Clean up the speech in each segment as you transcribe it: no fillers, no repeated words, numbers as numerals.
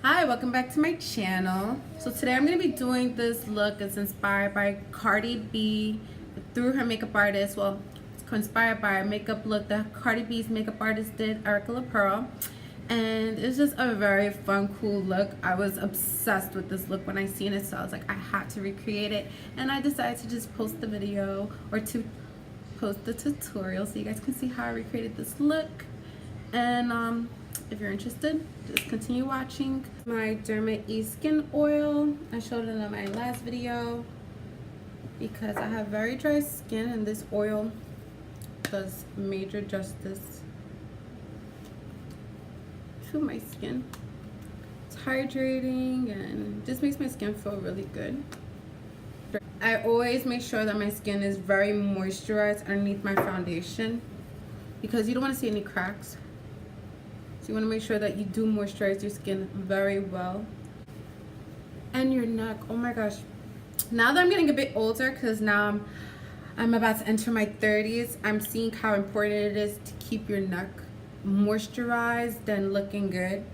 Hi, welcome back to my channel. So today I'm going to be doing this look. It's inspired by Cardi B through her makeup artist. Well, it's inspired by a makeup look that Cardi B's makeup artist did, Erika La Pearl. And it's just a very fun, cool look. I was obsessed with this look when I seen it, so I was like, I had to recreate it. And I decided to just post the video or to post the tutorial so you guys can see how I recreated this look. And if you're interested, just continue watching. My Derma E Skin Oil, I showed it in my last video because I have very dry skin and this oil does major justice to my skin. It's hydrating and just makes my skin feel really good. I always make sure that my skin is very moisturized underneath my foundation because you don't want to see any cracks. So you want to make sure that you do moisturize your skin very well. And your neck, oh my gosh. Now that I'm getting a bit older, because now I'm about to enter my 30s, I'm seeing how important it is to keep your neck moisturized and looking good.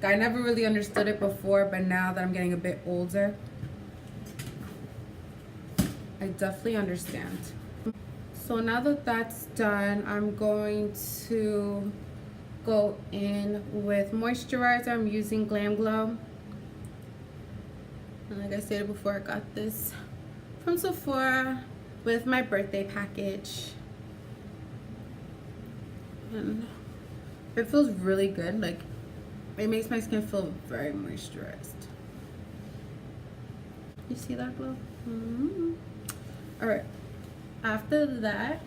I never really understood it before, but now that I'm getting a bit older, I definitely understand. So now that that's done, I'm going to go in with moisturizer. I'm using Glam Glow, and like I said before, I got this from Sephora with my birthday package, and it feels really good. Like, it makes my skin feel very moisturized. You see that glow? All right, after that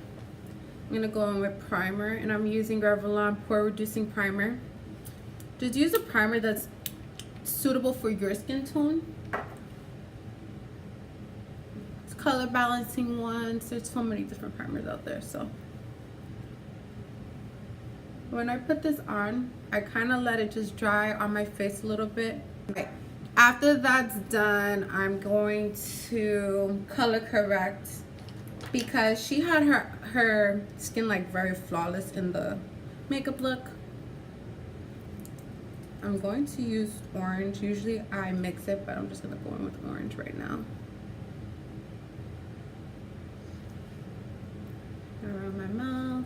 I'm gonna go in with primer, and I'm using Revlon Pore Reducing Primer. Just use a primer that's suitable for your skin tone. It's color balancing ones. There's so many different primers out there. So when I put this on, I kind of let it just dry on my face a little bit. Okay. After that's done, I'm going to color correct, because she had her skin like very flawless in the makeup look. I'm going to use orange. Usually I mix it, but I'm just gonna go in with orange right now. Around my mouth,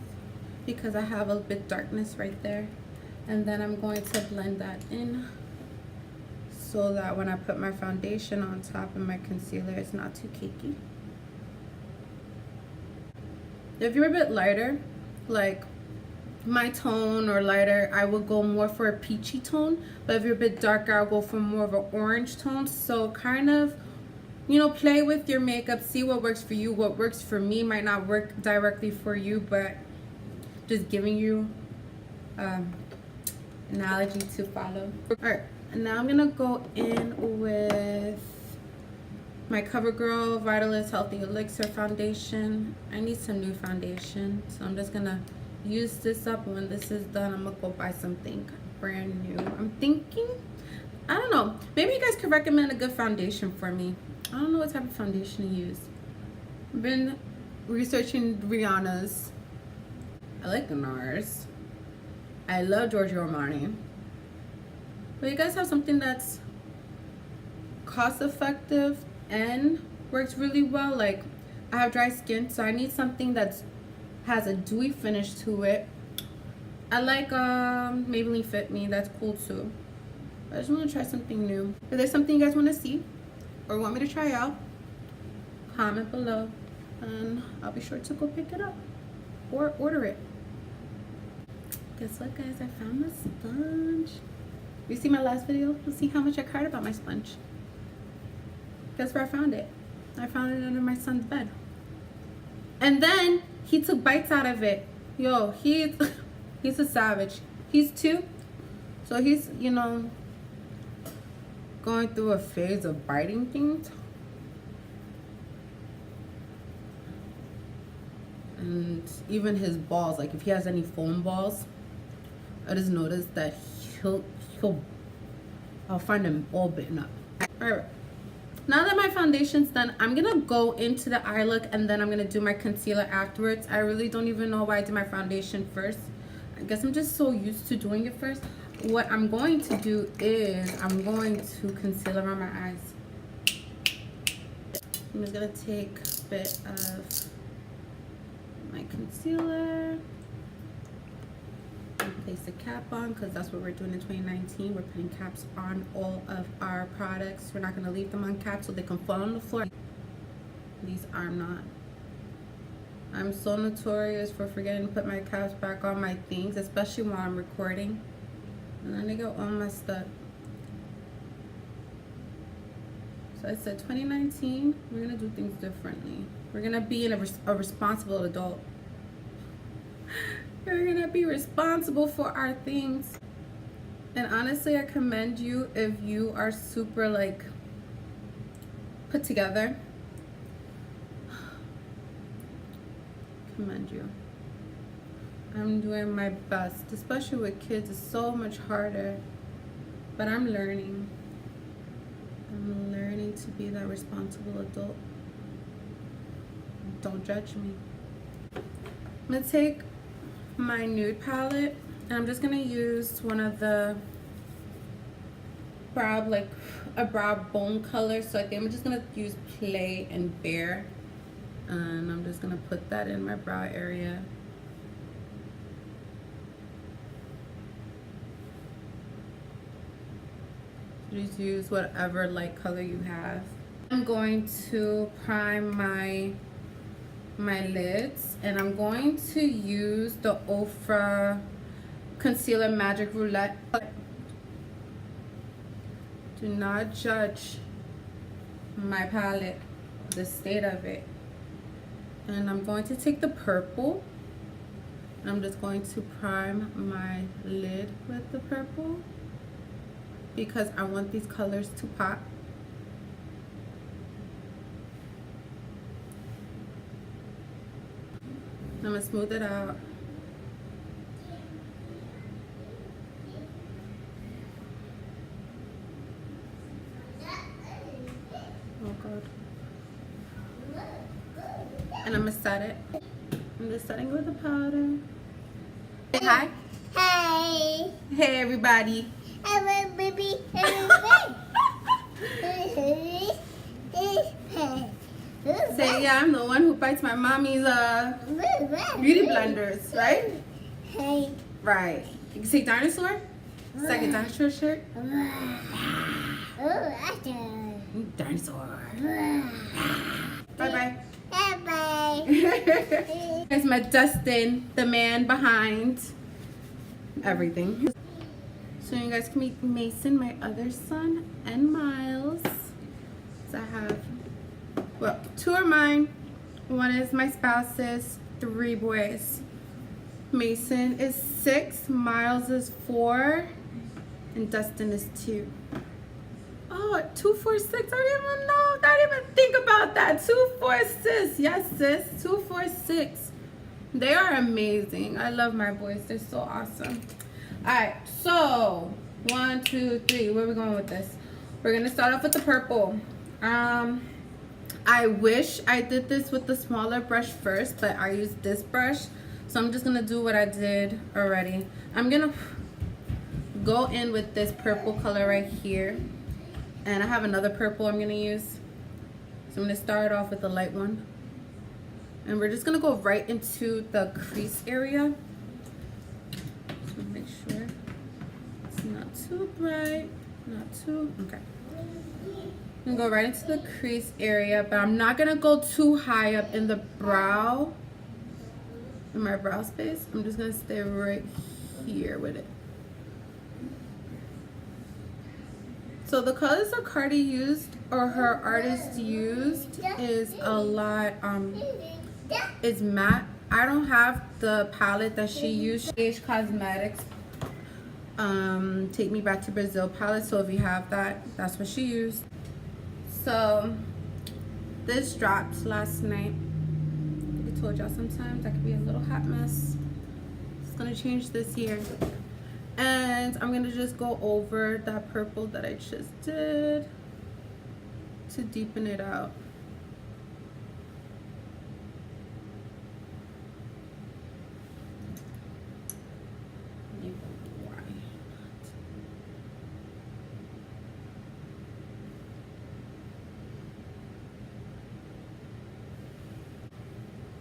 because I have a bit darkness right there. And then I'm going to blend that in so that when I put my foundation on top and my concealer, it's not too cakey. If you're a bit lighter, like my tone or lighter, I will go more for a peachy tone. But if you're a bit darker, I'll go for more of an orange tone. So kind of, you know, play with your makeup, see what works for you. What works for me might not work directly for you, but just giving you analogy to follow. All right, and now I'm gonna go in with my CoverGirl Vitalist Healthy Elixir foundation. I need some new foundation, so I'm just gonna use this up. When this is done, I'm gonna go buy something brand new. I'm thinking, I don't know, maybe you guys could recommend a good foundation for me. I don't know what type of foundation to use. I've been researching Rihanna's. I like the NARS. I love Giorgio Armani. But you guys have something that's cost effective and works really well. Like, I have dry skin, so I need something that has a dewy finish to it. I like Maybelline Fit Me. That's cool too. I just want to try something new. If there's something you guys want to see or want me to try out, comment below and I'll be sure to go pick it up or order it. Guess what, guys? I found my sponge. You see my last video? You'll see how much I cried about my sponge. Guess where I found it? I found it under my son's bed. And then he took bites out of it. Yo, he's a savage. He's 2. So he's, you know, going through a phase of biting things. And even his balls, like if he has any foam balls, I just noticed that I'll find him all bitten up. All right. Now that my foundation's done, I'm gonna go into the eye look and then I'm gonna do my concealer afterwards. I really don't even know why I did my foundation first. I guess I'm just so used to doing it first. what I'm going to do is I'm going to conceal around my eyes. I'm just gonna take a bit of my concealer and place the cap on, because that's what we're doing in 2019. We're putting caps on all of our products. We're not gonna leave them on caps so they can fall on the floor. These are not. I'm so notorious for forgetting to put my caps back on my things, especially while I'm recording, and then they go all messed up. So I said 2019, we're gonna do things differently. We're gonna be a responsible adult. We're gonna be responsible for our things. And honestly, I commend you if you are super like put together. Commend you. I'm doing my best, especially with kids. It's so much harder, but I'm learning. I'm learning to be that responsible adult. Don't judge me. I'm gonna take my nude palette and I'm just gonna use one of the brow, like a brow bone color. So I think I'm just gonna use Play and Bare, and I'm just gonna put that in my brow area. Just use whatever light color you have. I'm going to prime my lids, and I'm going to use the Ofra Concealer Magic Roulette. Do not judge my palette, the state of it. And I'm going to take the purple, and I'm just going to prime my lid with the purple because I want these colors to pop. I'm gonna smooth it out. Oh God. And I'm gonna set it. I'm just setting with the powder. Say hi. Hey. Hey everybody. Hello, baby. Say yeah, I'm the one who bites my mommy's beauty blenders, right? Hey. Right. You can say dinosaur? Second dinosaur shirt? Oh, awesome. Dinosaur. Bye bye. Bye-bye. Here's my Dustin, the man behind everything. So you guys can meet Mason, my other son, and Miles. So I have, well, 2 are mine, 1 is my spouse's, 3 boys. Mason is 6, Miles is 4, and Dustin is 2. Oh, 2, 4, 6. I didn't even know. I didn't even think about that. 2, 4, 6. Yes, sis. 2, 4, 6. They are amazing. I love my boys. They're so awesome. All right. So 1, 2, 3. Where are we going with this? We're gonna start off with the purple. I wish I did this with the smaller brush first, but I used this brush, so I'm just gonna do what I did already. I'm gonna go in with this purple color right here. And I have another purple I'm gonna use. So I'm gonna start off with the light one. And we're just gonna go right into the crease area. So make sure it's not too bright, not too, okay. I'm gonna go right into the crease area, but I'm not gonna go too high up in the brow, in my brow space. I'm just gonna stay right here with it. So the colors that Cardi used, or her artist used, is a lot, is matte. I don't have the palette that she used, Age Cosmetics Take Me Back to Brazil palette. So if you have that, that's what she used. So this dropped last night. I told y'all sometimes I could be a little hot mess. It's gonna change this year. And I'm gonna just go over that purple that I just did to deepen it out.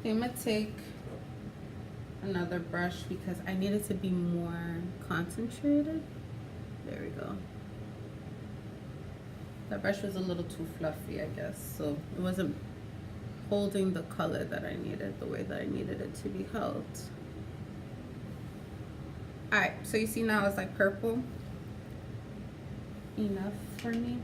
Okay, I'm gonna take another brush because I need it to be more concentrated. There we go. That brush was a little too fluffy, I guess, so it wasn't holding the color that I needed the way that I needed it to be held. Alright, so you see now it's like purple. Enough for me.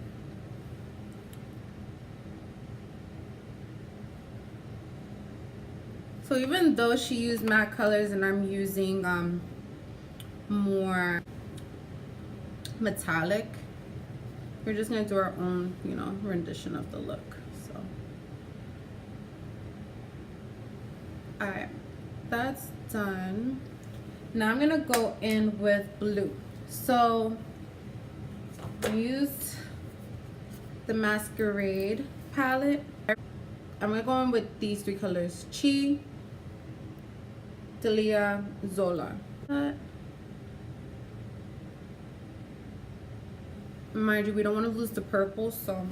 So even though she used matte colors and I'm using more metallic, we're just gonna do our own, you know, rendition of the look. So, alright, that's done. Now I'm gonna go in with blue. So I used the Masquerade palette. I'm gonna go in with these three colors: Chi, Delia, Zola. Mind you, we don't want to lose the purple, so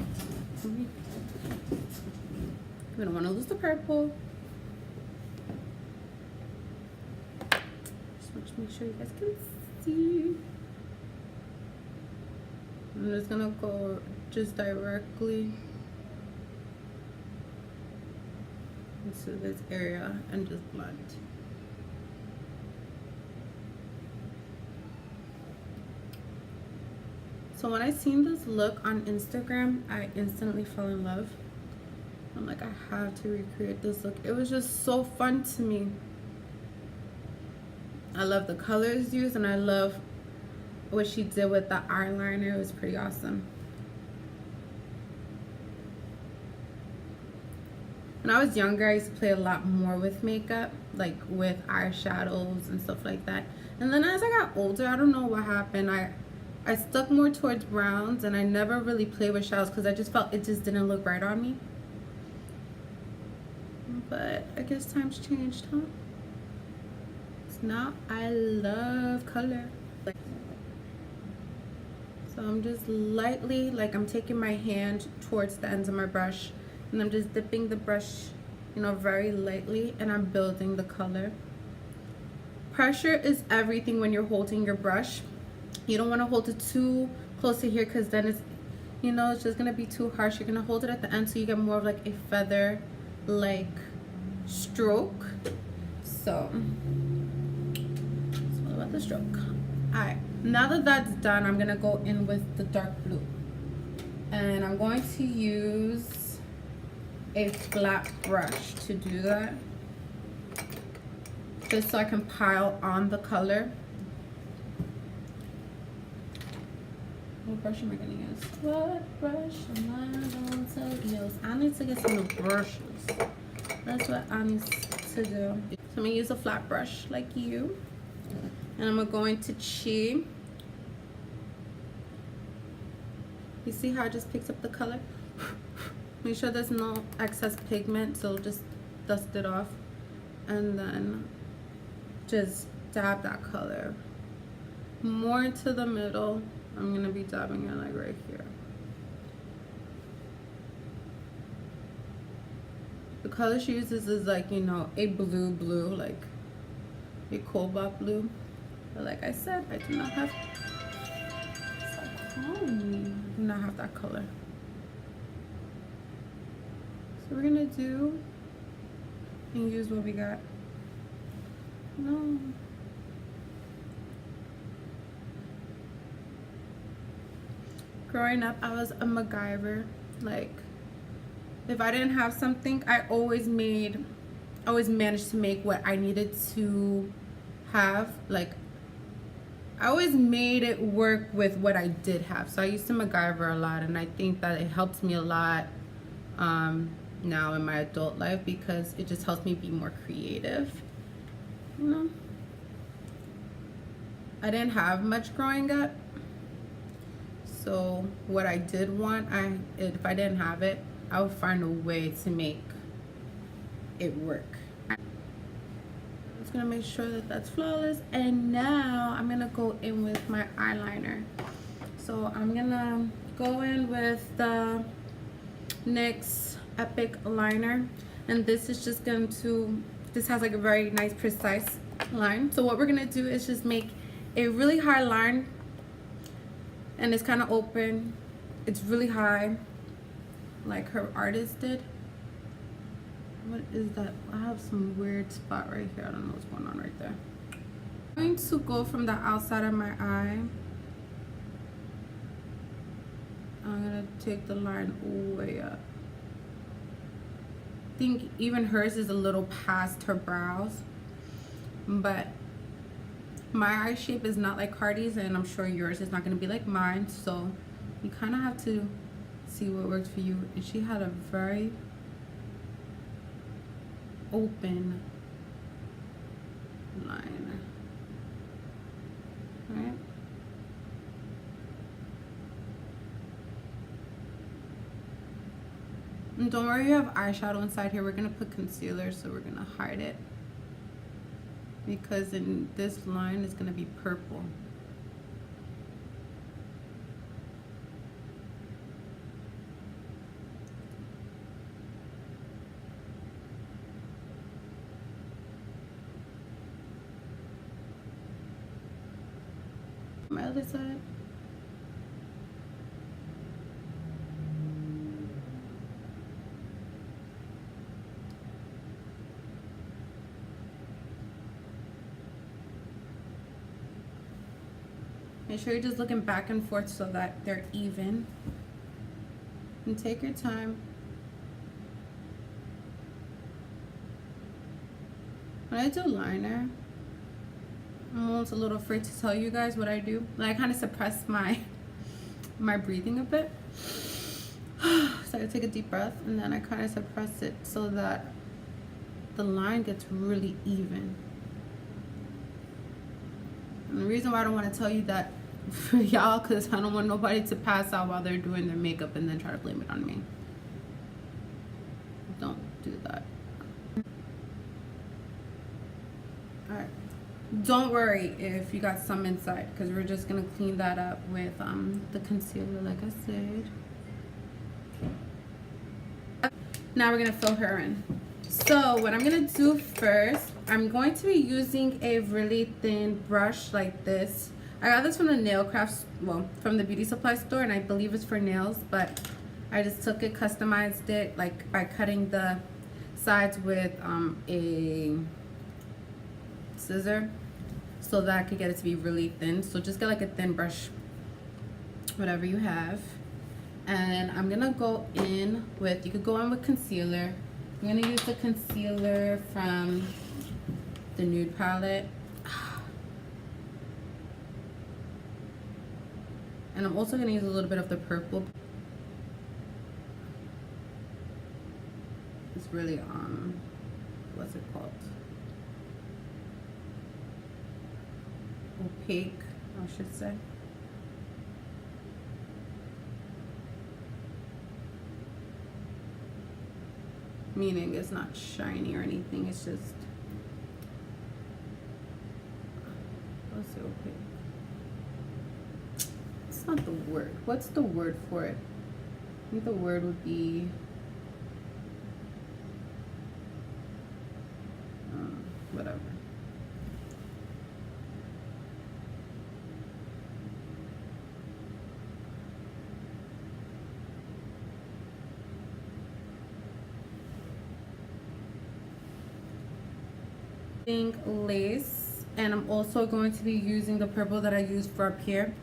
we don't want to lose the purple. Just want to make sure you guys can see. I'm just gonna go just directly into this area and just blend. So when I seen this look on Instagram, I instantly fell in love. I'm like, I have to recreate this look. It was just so fun to me. I love the colors used and I love what she did with the eyeliner. It was pretty awesome. When I was younger, I used to play a lot more with makeup, like with eyeshadows and stuff like that. And then as I got older, I don't know what happened. I stuck more towards browns and I never really played with shadows because I just felt it just didn't look right on me. But I guess times changed, huh? So now I love color. So I'm just lightly, like I'm taking my hand towards the ends of my brush and I'm just dipping the brush, you know, very lightly, and I'm building the color. Pressure is everything when you're holding your brush. You don't want to hold it too close to here because then it's, you know, it's just going to be too harsh. You're going to hold it at the end so you get more of like a feather like stroke. So it's all about the stroke. Alright, now that that's done, I'm going to go in with the dark blue. And I'm going to use a flat brush to do that, just so I can pile on the color. What brush am I gonna use? What brush am I going to use? I need to get some new brushes. That's what I need to do. So I'm gonna use a flat brush like you. And I'm gonna go into Chi. You see how it just picks up the color? Make sure there's no excess pigment, so just dust it off. And then just dab that color more into the middle. I'm gonna be dabbing it like right here. The color she uses is like, you know, a blue, like a cobalt blue. But like I said, I do not have, stop calling me. I do not have that color. So we're gonna do and use what we got. No. Growing up, I was a MacGyver. Like, if I didn't have something, I always managed to make what I needed to have. Like, I always made it work with what I did have. So I used to MacGyver a lot, and I think that it helps me a lot now in my adult life because it just helps me be more creative. You know, I didn't have much growing up. So what I did want, if I didn't have it, I would find a way to make it work. I'm just gonna make sure that that's flawless. And now I'm gonna go in with my eyeliner. So I'm gonna go in with the NYX Epic liner. And this is just going to, this has like a very nice precise line. So what we're gonna do is just make a really high line, and it's kind of open. It's really high, like her artist did. What is that? I have some weird spot right here. I don't know what's going on right there. I'm going to go from the outside of my eye. I'm gonna take the line way up. I think even hers is a little past her brows, but my eye shape is not like Cardi's, and I'm sure yours is not gonna be like mine, so you kind of have to see what works for you. And she had a very open line, right? And don't worry, you have eyeshadow inside here. We're gonna put concealer, so we're gonna hide it, because in this line is gonna be purple. My other side. Make sure you're just looking back and forth so that they're even. And take your time. When I do liner, I'm almost a little afraid to tell you guys what I do. Like, I kind of suppress my breathing a bit. So I take a deep breath, and then I kind of suppress it so that the line gets really even. And the reason why I don't want to tell you that for y'all, because I don't want nobody to pass out while they're doing their makeup and then try to blame it on me. Don't do that. Alright. Don't worry if you got some inside, because we're just going to clean that up with the concealer, like I said. Now we're going to fill her in. So what I'm going to do first, I'm going to be using a really thin brush like this. I got this from the nail crafts, well, from the beauty supply store, and I believe it's for nails, but I just took it, customized it, like by cutting the sides with a scissor so that I could get it to be really thin. So just get like a thin brush, whatever you have. And I'm gonna go in with, you could go in with concealer. I'm gonna use the concealer from the nude palette. And I'm also gonna use a little bit of the purple. It's really, what's it called? Opaque, I should say. Meaning it's not shiny or anything, it's just, what's it, opaque? It's not the word. What's the word for it? I think the word would be whatever. Lace, and I'm also going to be using the purple that I used for up here.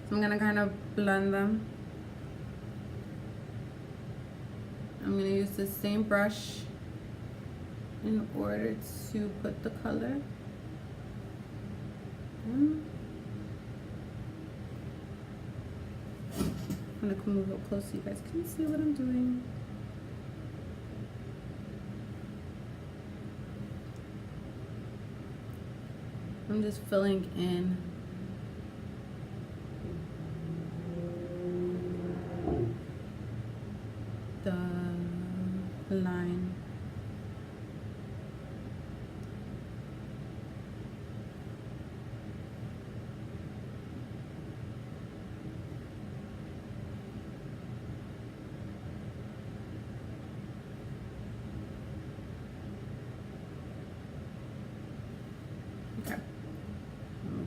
So I'm gonna kind of blend them. I'm gonna use the same brush in order to put the color. I'm gonna move up close so you guys can see what I'm doing. I'm just filling in the line.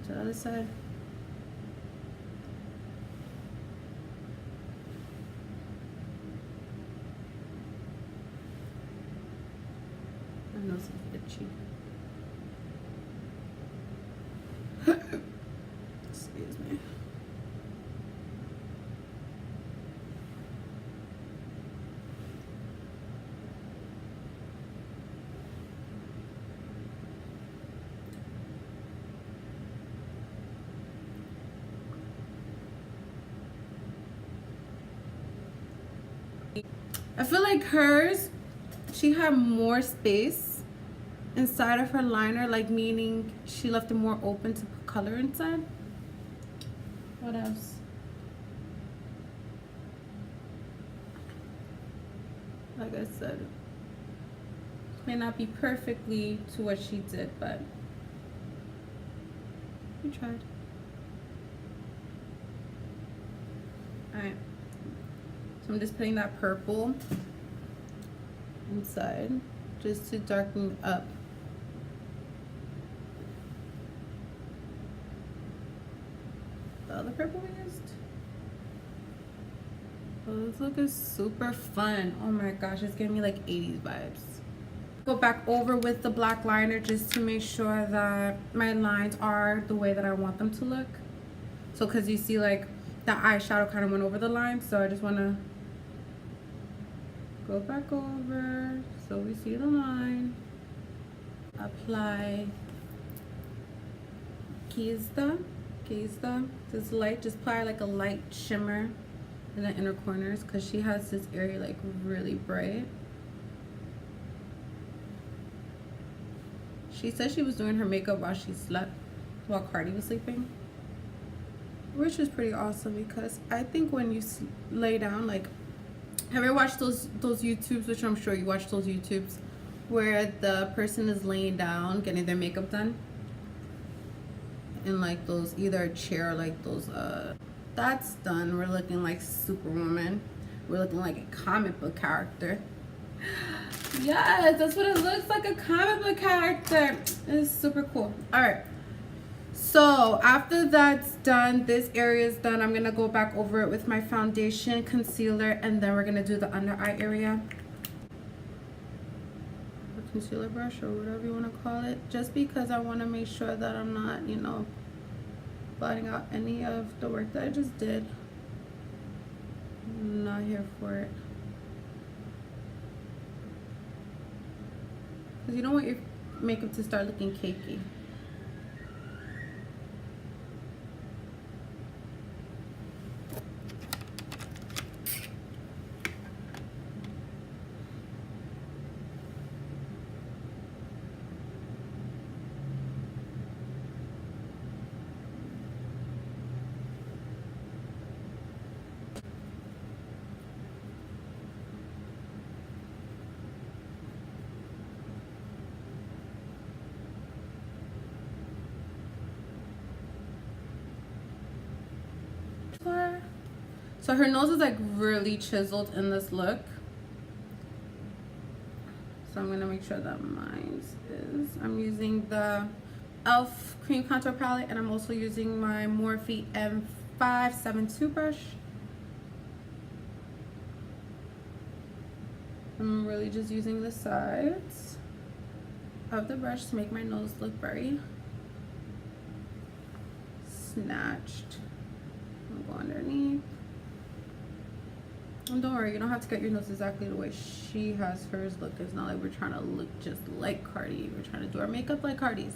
To the other side. My nose is itchy. Excuse me. I feel like hers, she had more space inside of her liner, like meaning she left it more open to put color inside. What else? Like I said, may not be perfectly to what she did, but we tried. Alright. So I'm just putting that purple inside just to darken up. The other purple we used. Oh, this look is super fun. Oh my gosh, it's giving me like 80s vibes. Go back over with the black liner just to make sure that my lines are the way that I want them to look. So because you see like the eyeshadow kind of went over the line, so I just want to go back over so we see the line. Apply Kizda. This light, just apply like a light shimmer in the inner corners because she has this area like really bright. She said she was doing her makeup while she slept, while Cardi was sleeping, which is pretty awesome because I think when you lay down, like, have you ever watched those YouTubes, which I'm sure you watch those YouTubes, where the person is laying down getting their makeup done in like those, either a chair or like those, that's done. We're looking like Superwoman. We're looking like a comic book character. Yes, that's what it looks like, a comic book character. It's super cool. All right. So after that's done, this area is done. I'm gonna go back over it with my foundation, concealer, and then we're gonna do the under eye area. A concealer brush or whatever you wanna call it, just because I wanna make sure that I'm not, you know, blotting out any of the work that I just did. I'm not here for it. Because you don't want your makeup to start looking cakey. So her nose is like really chiseled in this look. So I'm gonna make sure that mine is. I'm using the e.l.f. cream contour palette, and I'm also using my Morphe M572 brush. I'm really just using the sides of the brush to make my nose look very snatched. I'll go underneath. And don't worry, you don't have to get your nose exactly the way she has hers look. It's not like we're trying to look just like Cardi. We're trying to do our makeup like Cardi's.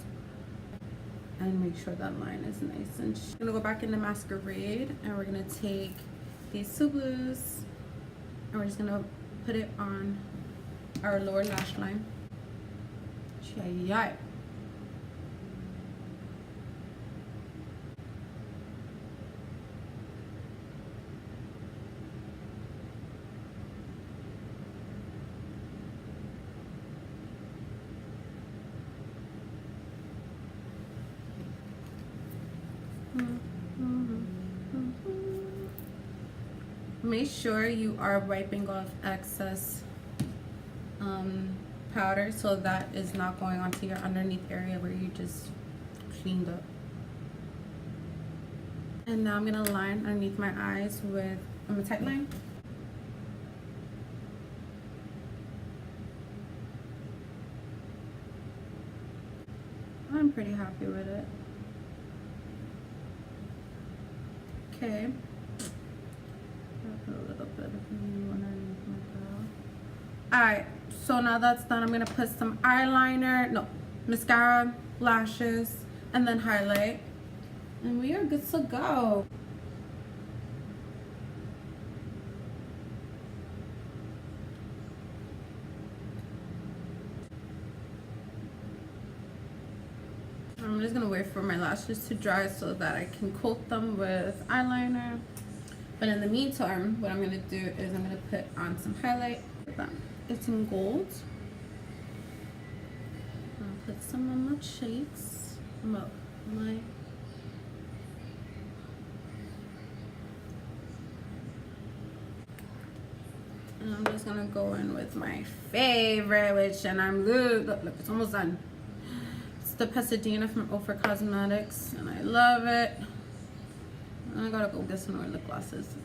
And make sure that line is nice. And she's gonna go back into Masquerade, and we're gonna take these two blues, and we're just gonna put it on our lower lash line. Yay. Make sure you are wiping off excess powder so that is not going onto your underneath area where you just cleaned up. And now I'm gonna line underneath my eyes with a tight line. I'm pretty happy with it. Okay. I'll put a little bit of blue underneath my brow. Alright, so now that's done, I'm gonna put some eyeliner, no, mascara, lashes, and then highlight. And we are good to go. I'm just gonna wait for my lashes to dry so that I can coat them with eyeliner. But in the meantime, what I'm gonna do is I'm gonna put on some highlight. It's in gold. I'll put some on my cheeks. Well, my and I'm just gonna go in with my favorite, which, and I'm look, it's almost done. It's the Pasadena from Ofra Cosmetics, and I love it. I gotta go get some more lip glosses.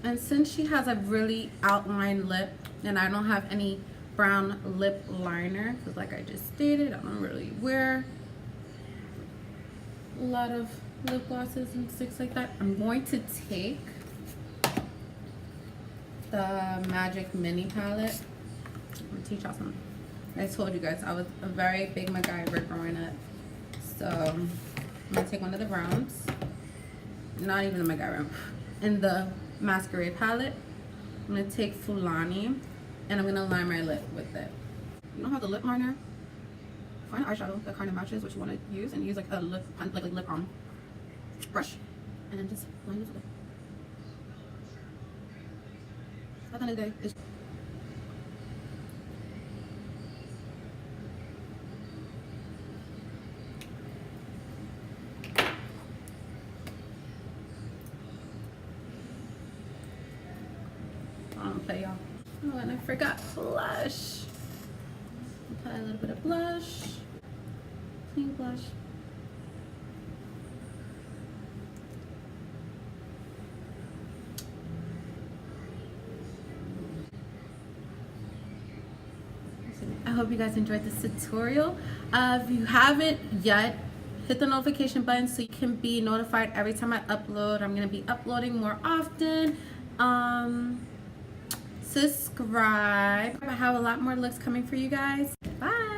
And since she has a really outlined lip, and I don't have any brown lip liner, because like I just stated, I don't really wear a lot of lip glosses and sticks like that, I'm going to take the Magic Mini palette. I'm gonna teach y'all something. I told you guys I was a very big MacGyver growing up. So I'm gonna take one of the browns, not even the MacGyver, in the Masquerade palette. I'm gonna take Fulani and I'm gonna line my lip with it. You don't have the lip liner? Find an eyeshadow that kind of matches what you want to use and use like a lip brush and then just line it with it. At the end of the day, it's I don't play, y'all. Oh, and I forgot blush. Apply a little bit of blush, clean blush. I hope you guys enjoyed this tutorial. If you haven't yet, hit the notification button so you can be notified every time I upload. I'm gonna be uploading more often. Subscribe. I have a lot more looks coming for you guys. Bye.